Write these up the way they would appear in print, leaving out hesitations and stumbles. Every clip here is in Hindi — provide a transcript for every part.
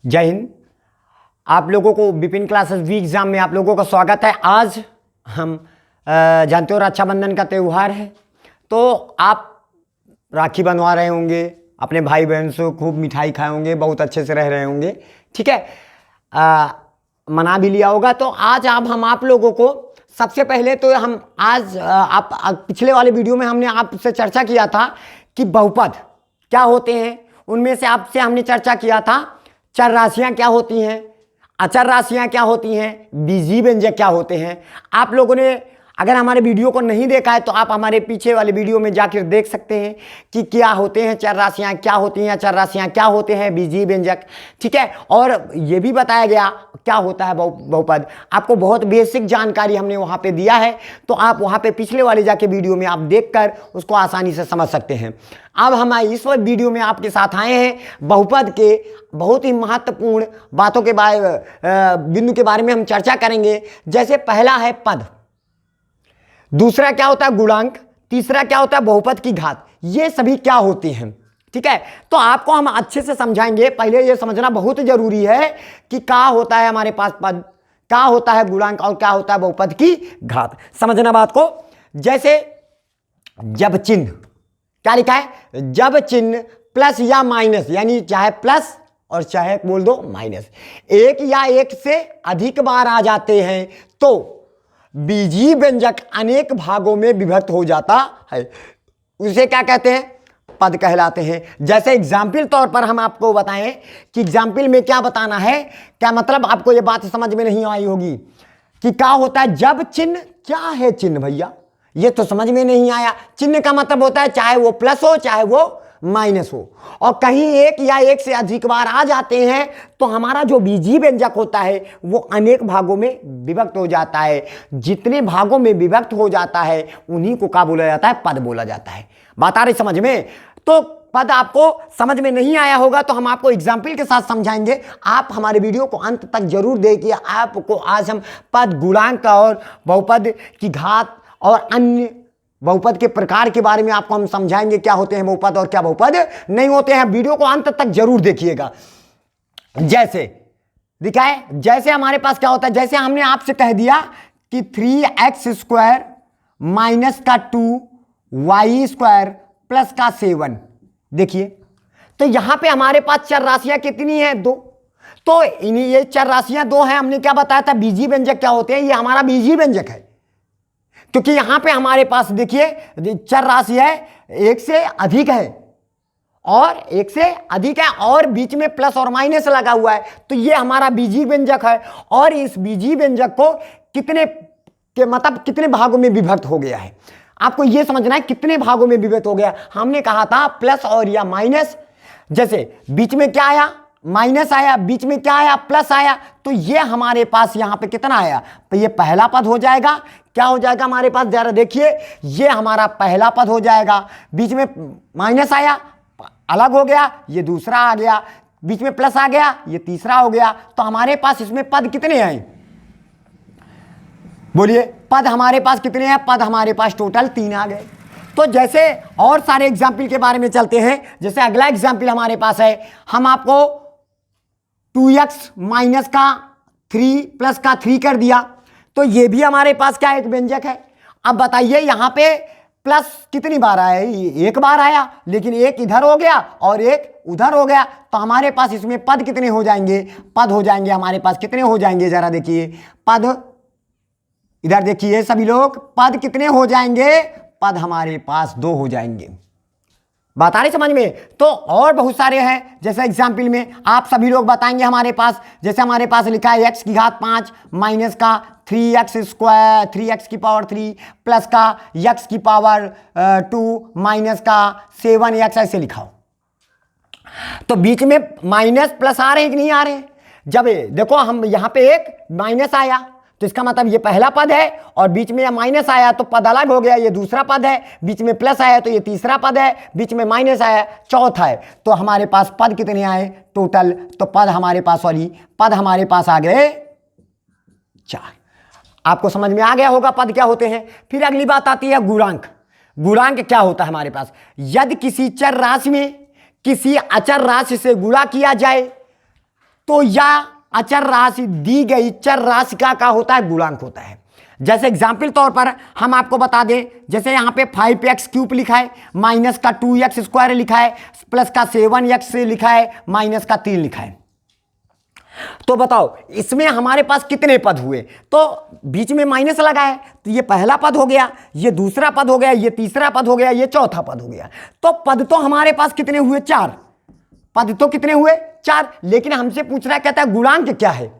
जय हिंद। आप लोगों को विपिन क्लासेस वी एग्ज़ाम में आप लोगों का स्वागत है। आज हम जानते हो रक्षाबंधन का त्यौहार है, तो आप राखी बंधवा रहे होंगे, अपने भाई बहन से खूब मिठाई खाए होंगे, बहुत अच्छे से रह रहे होंगे, ठीक है। मना भी लिया होगा। तो आज हम आप लोगों को सबसे पहले तो हम आज आप पिछले वाले वीडियो में हमने आपसे चर्चा किया था कि बहुपद क्या होते हैं। उनमें से आपसे हमने चर्चा किया था चर राशियां क्या होती हैं, अचर राशियां क्या होती हैं, बीजीय व्यंजक क्या होते हैं। आप लोगों ने अगर हमारे वीडियो को नहीं देखा है तो आप हमारे पीछे वाले वीडियो में जाकर देख सकते हैं कि क्या होते हैं चर राशियां, क्या होती हैं अचर राशियां, क्या होते हैं बीजीय व्यंजक, ठीक है। और ये भी बताया गया क्या होता है बहुपद। आपको बहुत बेसिक जानकारी हमने वहाँ पे दिया है, तो आप वहाँ पे पिछले वाले जाके वीडियो में आप देखकर उसको आसानी से समझ सकते हैं। अब हम इस वक्त वीडियो में आपके साथ आए हैं बहुपद के बहुत ही महत्वपूर्ण बातों के बिंदु के बारे में हम चर्चा करेंगे। जैसे पहला है पद, दूसरा क्या होता है गुणांक, तीसरा क्या होता है बहुपद की घात। ये सभी क्या होती हैं, ठीक है। तो आपको हम अच्छे से समझाएंगे। पहले ये समझना बहुत जरूरी है कि क्या होता है हमारे पास पद, क्या होता है गुणांक और क्या होता है बहुपद की घात। समझना बात को। जैसे जब चिन्ह क्या लिखा है, जब चिन्ह प्लस या माइनस, यानी चाहे प्लस और चाहे बोल दो माइनस, एक या एक से अधिक बार आ जाते हैं तो बीजीय व्यंजक अनेक भागों में विभक्त हो जाता है। उसे क्या कहते हैं, पद कहलाते हैं। जैसे एग्जाम्पल तौर पर हम आपको बताएं कि एग्जाम्पल में क्या बताना है, क्या मतलब आपको ये बात समझ में नहीं आई होगी कि क्या होता है जब चिन्ह। क्या है चिन्ह भैया, ये तो समझ में नहीं आया। चिन्ह का मतलब होता है चाहे वो प्लस हो चाहे वो माइनस हो, और कहीं एक या एक से अधिक बार आ जाते हैं तो हमारा जो बीजीय व्यंजक होता है वो अनेक भागों में विभक्त हो जाता है। जितने भागों में विभक्त हो जाता है उन्हीं को क्या बोला जाता है, पद बोला जाता है। बात आ रही समझ में। तो पद आपको समझ में नहीं आया होगा तो हम आपको एग्जाम्पल के साथ समझाएंगे। आप हमारे वीडियो को अंत तक जरूर देखिए। आपको आज हम पद, गुणांक और बहुपद की घात और अन्य बहुपद के प्रकार के बारे में आपको हम समझाएंगे, क्या होते हैं बहुपद और क्या बहुपद नहीं होते हैं। वीडियो को अंत तक जरूर देखिएगा। जैसे दिखाए, जैसे हमारे पास क्या होता है, जैसे हमने आपसे कह दिया कि 3x² माइनस का 2y² प्लस का 7। देखिए तो यहां पे हमारे पास चर राशियां कितनी हैं, 2। तो ये चर राशियां 2 हैं। हमने क्या बताया था बीजीय व्यंजक क्या होते हैं, ये हमारा बीजीय व्यंजक है क्योंकि यहां पे हमारे पास देखिए चर राशि है, एक से अधिक है और एक से अधिक है और बीच में प्लस और माइनस लगा हुआ है, तो ये हमारा बीजीय व्यंजक है। और इस बीजीय व्यंजक को कितने के मतलब कितने भागों में विभक्त हो गया है, आपको यह समझना है कितने भागों में विभक्त हो गया। हमने कहा था प्लस और या माइनस, जैसे बीच में क्या आया माइनस आया, बीच में क्या आया प्लस आया, तो ये हमारे पास यहां पे कितना आया, तो ये पहला पद हो जाएगा। क्या हो जाएगा हमारे पास, जरा देखिए, ये हमारा पहला पद हो जाएगा। बीच में माइनस आया अलग हो गया, ये दूसरा आ गया, बीच में प्लस आ गया, ये तीसरा हो गया। तो हमारे पास इसमें पद कितने आए, बोलिए पद हमारे पास कितने हैं, पद हमारे पास टोटल 3 आ गए। तो जैसे और सारे एग्जाम्पल के बारे में चलते हैं। जैसे अगला एग्जाम्पल हमारे पास है, हम आपको 2x माइनस का 3 प्लस का 3 कर दिया, तो ये भी हमारे पास क्या एक व्यंजक है। अब बताइए यहां पे प्लस कितनी बार आया, एक बार आया, लेकिन एक इधर हो गया और एक उधर हो गया, तो हमारे पास इसमें पद कितने हो जाएंगे, पद हो जाएंगे हमारे पास कितने हो जाएंगे, जरा देखिए पद, इधर देखिए सभी लोग, पद कितने हो जाएंगे, पद हमारे पास 2 हो जाएंगे। बात आ रही समझ में। तो और बहुत सारे हैं, जैसे एग्जाम्पल में आप सभी लोग बताएंगे हमारे पास, जैसे हमारे पास लिखा है x की घात 5 माइनस का 3x² 3x की पावर 3 प्लस का x की पावर 2 माइनस का 7x, ऐसे लिखा हो। तो बीच में माइनस प्लस आ रहे हैं कि नहीं आ रहे हैं। जब देखो हम यहां पे एक माइनस आया तो इसका मतलब ये पहला पद है, और बीच में माइनस आया तो पद अलग हो गया, ये दूसरा पद है, बीच में प्लस आया तो ये तीसरा पद है, बीच में माइनस आया चौथा है। तो हमारे पास पद कितने आए टोटल, तो पद हमारे पास पद हमारे पास आ गए 4। आपको समझ में आ गया होगा पद क्या होते हैं। फिर अगली बात आती है गुणांक। गुणांक क्या होता है हमारे पास, यदि किसी चर राशि में किसी अचर राशि से गुणा किया जाए तो या अचर राशि दी गई चर राशि का क्या होता है, गुणांक होता है। जैसे एग्जाम्पल तौर पर हम आपको बता दें, जैसे यहाँ पे 5x³ लिखा है, माइनस का 2x² लिखा है, प्लस का 7x लिखा है, माइनस का 3 लिखा है। तो बताओ इसमें हमारे पास कितने पद हुए, तो बीच में माइनस लगा है, तो ये पहला पद हो गया, ये दूसरा पद हो गया, ये तीसरा पद हो गया, ये चौथा पद हो गया। तो पद तो हमारे पास कितने हुए, 4 पद तो कितने हुए, 4। लेकिन हमसे पूछ रहा है, कहता है गुणांक क्या है,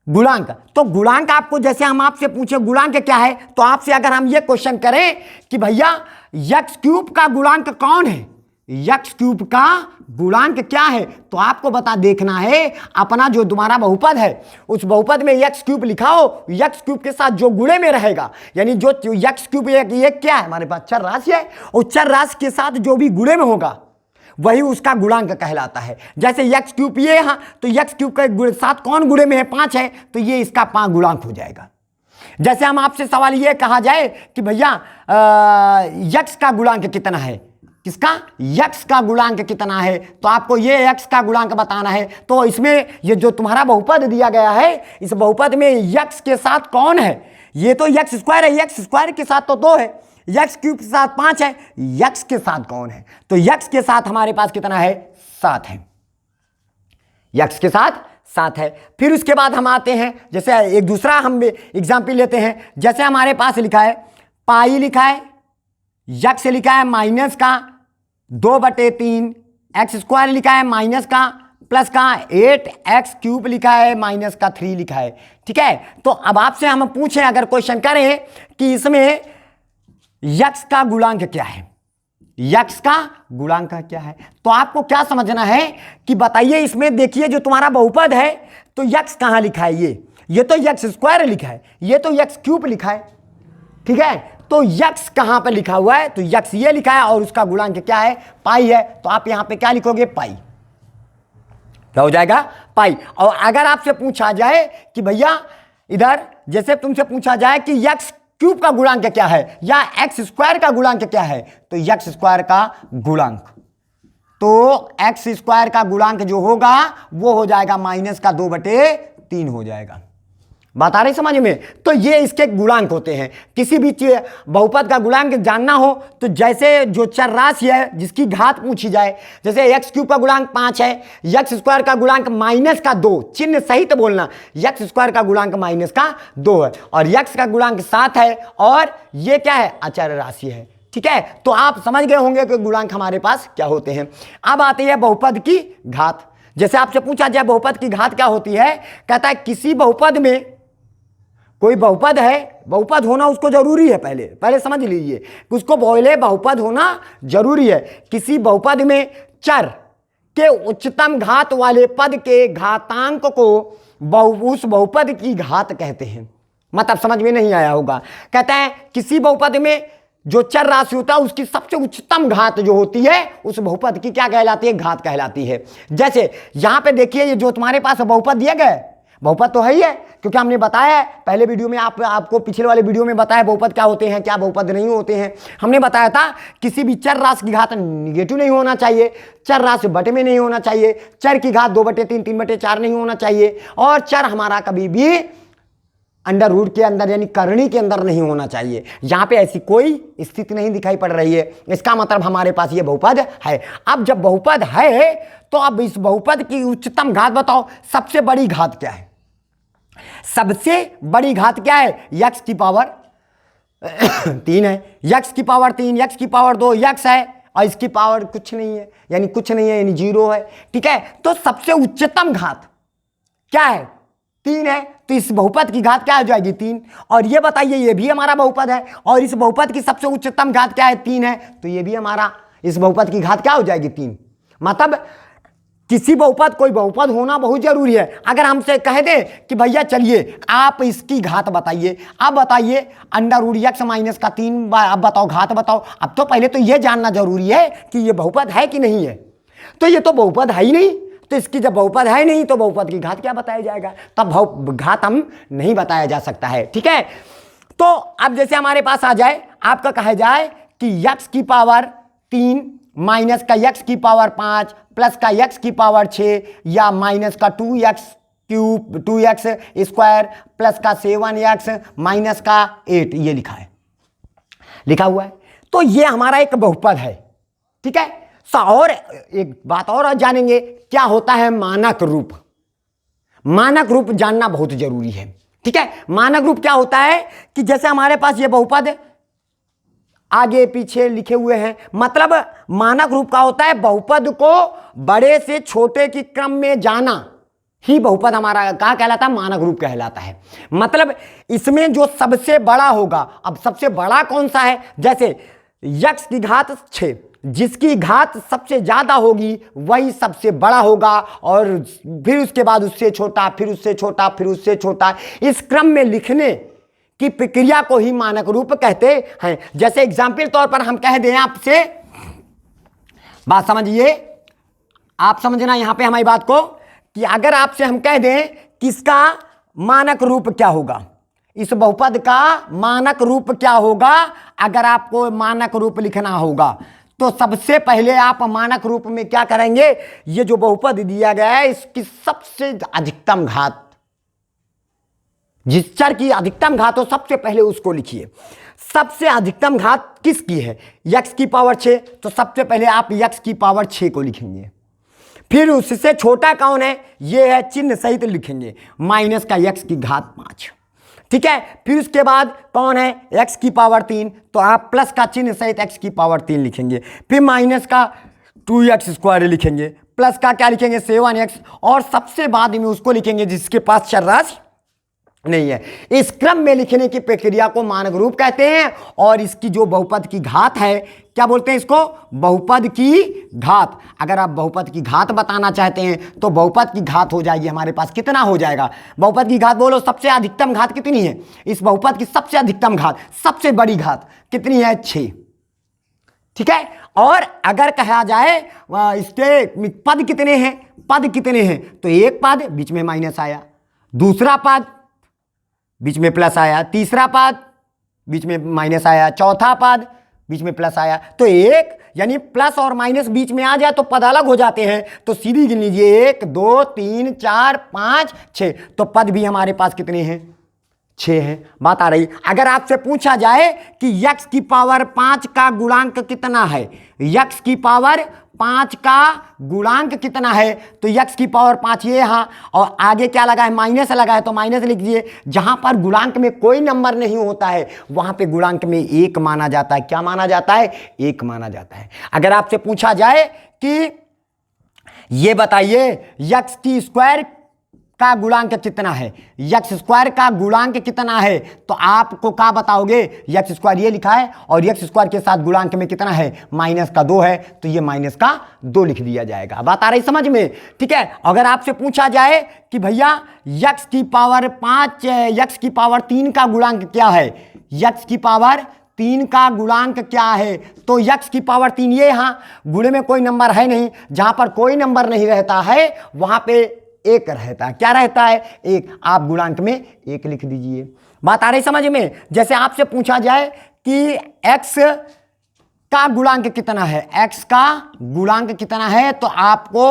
गुणांक। तो गुणांक आपको, जैसे हम आपसे पूछे गुणांक क्या है, तो आपसे अगर हम ये क्वेश्चन करें कि भैया x³ का गुणांक कौन है, x³ का गुणांक क्या है, तो आपको बता देखना है अपना जो तुम्हारा बहुपद है उस बहुपद में x³ लिखा हो, x³ के साथ जो गुणे में रहेगा, यानी जो x³ ये क्या है हमारे पास चर राशि है, और चर राशि के साथ जो भी गुणे में होगा वही उसका गुणांक कहलाता है। जैसे x³ ये, हाँ, तो x³ के साथ कौन गुणे में है, 5 है, तो ये इसका 5 गुणांक हो जाएगा। जैसे हम आपसे सवाल ये कहा जाए कि भैया x का गुणांक कितना है, किसका, x का गुणांक कितना है, तो आपको ये x का गुणांक बताना है। तो इसमें ये जो तुम्हारा बहुपद दिया गया है, इस बहुपद में x के साथ कौन है, ये तो x² है, x² के साथ तो 2 है, x³ के साथ 5 है, x के साथ कौन है, तो x के साथ हमारे पास कितना है, 7 है, x के साथ 7 है। फिर उसके बाद हम आते हैं, जैसे एक दूसरा हम एग्जाम्पल लेते हैं, जैसे हमारे पास लिखा है पाई लिखा है, x लिखा है माइनस का 2/3, x² लिखा है माइनस का प्लस का 8x³ लिखा है, माइनस का 3 लिखा है। ठीक है, तो अब आपसे हम पूछें, अगर क्वेश्चन करें कि इसमें x का गुणांक क्या है, x का गुणांक क्या है, तो आपको क्या समझना है कि बताइए, इसमें देखिए जो तुम्हारा बहुपद है तो x कहां लिखा है, ये तो x² लिखा है, ये तो x³ लिखा है। ठीक है, तो x कहां पर लिखा हुआ है, तो x ये लिखा है और उसका गुणांक क्या है, पाई है, तो आप यहां पे क्या लिखोगे, पाई, क्या हो जाएगा, पाई। और अगर आपसे पूछा जाए कि भैया इधर जैसे तुमसे पूछा जाए कि x³ का गुणांक क्या है या x² का गुणांक क्या है, तो x² का गुणांक, तो x² का गुणांक जो होगा वो हो जाएगा माइनस का 2/3 हो जाएगा। बात आ रही समझ में, तो ये इसके गुणांक होते हैं। किसी भी बहुपद का गुणांक जानना हो तो जैसे जो चर राशि है जिसकी घात पूछी जाए, जैसे x³ का गुणांक 5 है, x² का गुणांक माइनस का 2, चिन्ह सहित बोलना, x² का गुणांक माइनस का 2 है, और x का गुणांक 7 है, और ये क्या है, अचर राशि है। ठीक है, तो आप समझ गए होंगे कि गुणांक हमारे पास क्या होते हैं। अब आती है बहुपद की घात। जैसे आपसे पूछा जाए बहुपद की घात क्या होती है, कहता है किसी बहुपद में, कोई बहुपद है, बहुपद होना उसको जरूरी है, पहले समझ लीजिए, उसको बोले बहुपद होना जरूरी है। किसी बहुपद में चर के उच्चतम घात वाले पद के घातांक को उस बहुपद की घात कहते हैं। मतलब समझ में नहीं आया होगा, कहता है किसी बहुपद में जो चर राशि होता है उसकी सबसे उच्चतम घात जो होती है उस बहुपद की क्या कहलाती है, घात कहलाती है। जैसे यहां पे देखिए, ये जो तुम्हारे पास बहुपद दिया गया है, बहुपद तो है ही है, क्योंकि हमने बताया है पहले वीडियो में, आपको पिछले वाले वीडियो में बताया बहुपद क्या होते हैं, क्या बहुपद नहीं होते हैं। हमने बताया था किसी भी चर राशि की घात निगेटिव नहीं होना चाहिए, चर राशि बटे में नहीं होना चाहिए, चर की घात 2/3, 3/4 नहीं होना चाहिए, और चर हमारा कभी भी अंडर रूट के अंदर यानी करणी के अंदर नहीं होना चाहिए। यहां पे ऐसी कोई स्थिति नहीं दिखाई पड़ रही है, इसका मतलब हमारे पास ये बहुपद है। अब जब बहुपद है तो अब इस बहुपद की उच्चतम घात बताओ, सबसे बड़ी घात क्या है, सबसे बड़ी घात क्या है, x की पावर 3 है, x की पावर 3, x की पावर 2 x है, और इसकी पावर कुछ नहीं है, यानी कुछ नहीं है, यानी 0 है। ठीक है, तो सबसे उच्चतम घात क्या है, 3 है, तो इस बहुपद की घात क्या हो जाएगी, 3। और ये बताइए, ये भी हमारा बहुपद है, और इस बहुपद की सबसे उच्चतम घात क्या है, 3 है, तो ये भी हमारा, इस बहुपद की घात क्या हो जाएगी, 3। मतलब किसी बहुपद, कोई बहुपद होना बहुत जरूरी है। अगर हमसे कह दे कि भैया चलिए आप इसकी घात बताइए, अब बताइए अंडर रूट x माइनस का 3, अब बताओ घात बताओ। अब तो पहले तो ये जानना जरूरी है कि ये बहुपद है कि नहीं है, तो ये तो बहुपद है ही नहीं, तो इसकी जब बहुपद है नहीं तो बहुपद की घात क्या बताया जाएगा, तब घात हम नहीं बताया जा सकता है। ठीक है, तो अब जैसे हमारे पास आ जाए, आपका कहा जाए कि x की पावर 3 माइनस का x की पावर 5 प्लस का x की पावर 6 या माइनस का 2x cube 2x square plus का 7x माइनस का 8, ये लिखा हुआ है। तो ये हमारा एक बहुपद है, ठीक है। और एक बात और जानेंगे, क्या होता है मानक रूप। मानक रूप जानना बहुत जरूरी है, ठीक है। मानक रूप क्या होता है कि जैसे हमारे पास ये बहुपद आगे पीछे लिखे हुए हैं, मतलब मानक रूप का होता है बहुपद को बड़े से छोटे की क्रम में जाना ही बहुपद हमारा क्या कहलाता है, मानक रूप कहलाता है। मतलब इसमें जो सबसे बड़ा होगा, अब सबसे बड़ा कौन सा है, जैसे x की घात 6, जिसकी घात सबसे ज्यादा होगी वही सबसे बड़ा होगा, और फिर उसके बाद उससे छोटा, फिर उससे छोटा, फिर उससे छोटा, इस क्रम में लिखने की प्रक्रिया को ही मानक रूप कहते हैं। जैसे एग्जाम्पल तौर पर हम कह दें आपसे, बात समझिए, आप समझना यहां पे हमारी बात को, कि अगर आपसे हम कह दें कि इसका मानक रूप क्या होगा, इस बहुपद का मानक रूप क्या होगा, अगर आपको मानक रूप लिखना होगा तो सबसे पहले आप मानक रूप में क्या करेंगे, ये जो बहुपद दिया गया है इसकी सबसे अधिकतम घात, जिस चर की अधिकतम घात हो सबसे पहले उसको लिखिए। सबसे अधिकतम घात किसकी है, x की पावर 6, तो सबसे पहले आप x की पावर 6 को लिखेंगे। फिर उससे छोटा कौन है, ये है, चिन्ह सहित लिखेंगे, माइनस का x की घात 5, ठीक है। फिर उसके बाद कौन है, x की पावर 3, तो आप प्लस का चिन्ह सहित x की पावर 3 लिखेंगे। फिर माइनस का 2x स्क्वायर लिखेंगे, प्लस का क्या लिखेंगे 7x, और सबसे बाद में उसको लिखेंगे जिसके पास चरराशि नहीं है। इस क्रम में लिखने की प्रक्रिया को मानक रूप कहते हैं। और इसकी जो बहुपद की घात है, क्या बोलते हैं इसको, बहुपद की घात। अगर आप बहुपद की घात बताना चाहते हैं तो बहुपद की घात हो जाएगी हमारे पास, कितना हो जाएगा, बहुपद की घात बोलो, सबसे अधिकतम घात कितनी है, इस बहुपद की सबसे अधिकतम घात, सबसे बड़ी घात कितनी है, 6, ठीक है। और अगर कहा जाए इसके पद कितने हैं, पद कितने हैं, तो एक पद बीच में माइनस आया, दूसरा पद बीच में प्लस आया, तीसरा पद बीच में माइनस आया, चौथा पद बीच में प्लस आया। तो एक यानी प्लस और माइनस बीच में आ जाए तो पद अलग हो जाते हैं, तो सीधी गिन लीजिए 1 2 3 4 5 6, तो पद भी हमारे पास कितने हैं, 6 हैं। बात आ रही। अगर आपसे पूछा जाए कि x की पावर 5 का गुणांक कितना है, x की पावर 5 का गुणांक कितना है, तो x की पावर 5 ये यहाँ, और आगे क्या लगा है, माइनस लगा है, तो माइनस लिख दीजिए। जहां पर गुणांक में कोई नंबर नहीं होता है वहां पे गुणांक में 1 माना जाता है। क्या माना जाता है, 1 माना जाता है। अगर आपसे पूछा जाए कि ये बताइए x की स्क्वायर का गुणांक कितना है, x स्क्वायर का गुणांक कितना है, तो आपको क्या बताओगे, x स्क्वायर ये लिखा है और x स्क्वायर के साथ गुणांक में कितना है, माइनस का 2 है, तो ये माइनस का 2 लिख दिया जाएगा। बात आ रही समझ में, ठीक है। अगर आपसे पूछा जाए कि भैया x की पावर 5 x की पावर 3 का गुणांक क्या है, x की पावर 3 का गुणांक क्या है, तो x की पावर 3 ये, यहाँ गुणे में कोई नंबर है नहीं, जहां पर कोई नंबर नहीं रहता है वहां पे 1 रहता है। क्या रहता है, 1, आप गुणांक में 1 लिख दीजिए। बात आ रही समझ में। जैसे आपसे पूछा जाए कि x का गुणांक कितना है, x का गुणांक कितना है, तो आपको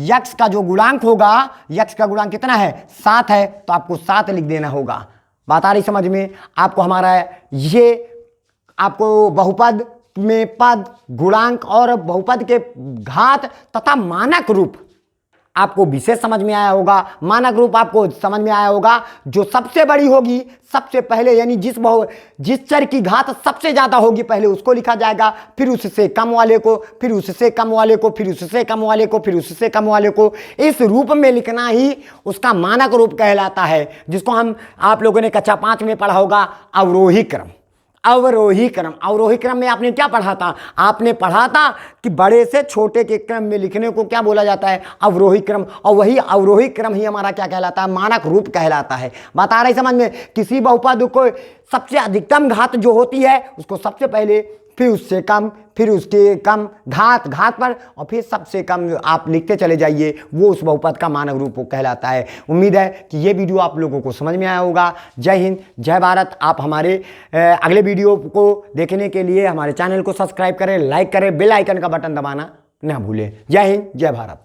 x का जो गुणांक होगा, x का गुणांक कितना है, 7 है, तो आपको 7 लिख देना होगा। बात आ रही समझ में। आपको हमारा ये आपको बहुपद में पद, गुणांक और बहुपद के घात तथा मानक रूप आपको विशेष समझ में आया होगा। मानक रूप आपको समझ में आया होगा, जो सबसे बड़ी होगी सबसे पहले, यानी जिस चर की घात सबसे ज्यादा होगी पहले उसको लिखा जाएगा, फिर उससे कम वाले को, फिर उससे कम वाले को, फिर उससे कम वाले को, फिर उससे कम वाले को। इस रूप में लिखना ही उसका मानक रूप कहलाता है, जिसको हम आप लोगों ने कक्षा 5 में पढ़ा होगा, अवरोही क्रम। अवरोही क्रम, अवरोही क्रम में आपने क्या पढ़ा था, आपने पढ़ा था कि बड़े से छोटे के क्रम में लिखने को क्या बोला जाता है, अवरोही क्रम। और वही अवरोही क्रम ही हमारा क्या कहलाता है, मानक रूप कहलाता है। बात आ रही समझ में। किसी बहुपद को सबसे अधिकतम घात जो होती है उसको सबसे पहले, फिर उससे कम, फिर उसके कम, घात पर, और फिर सबसे कम आप लिखते चले जाइए, वो उस बहुपद का मानक रूप कहलाता है। उम्मीद है कि ये वीडियो आप लोगों को समझ में आया होगा। जय हिंद, जय भारत। आप हमारे अगले वीडियो को देखने के लिए हमारे चैनल को सब्सक्राइब करें, लाइक करें, बेल आइकन का बटन दबाना ना भूलें। जय हिंद, जय भारत।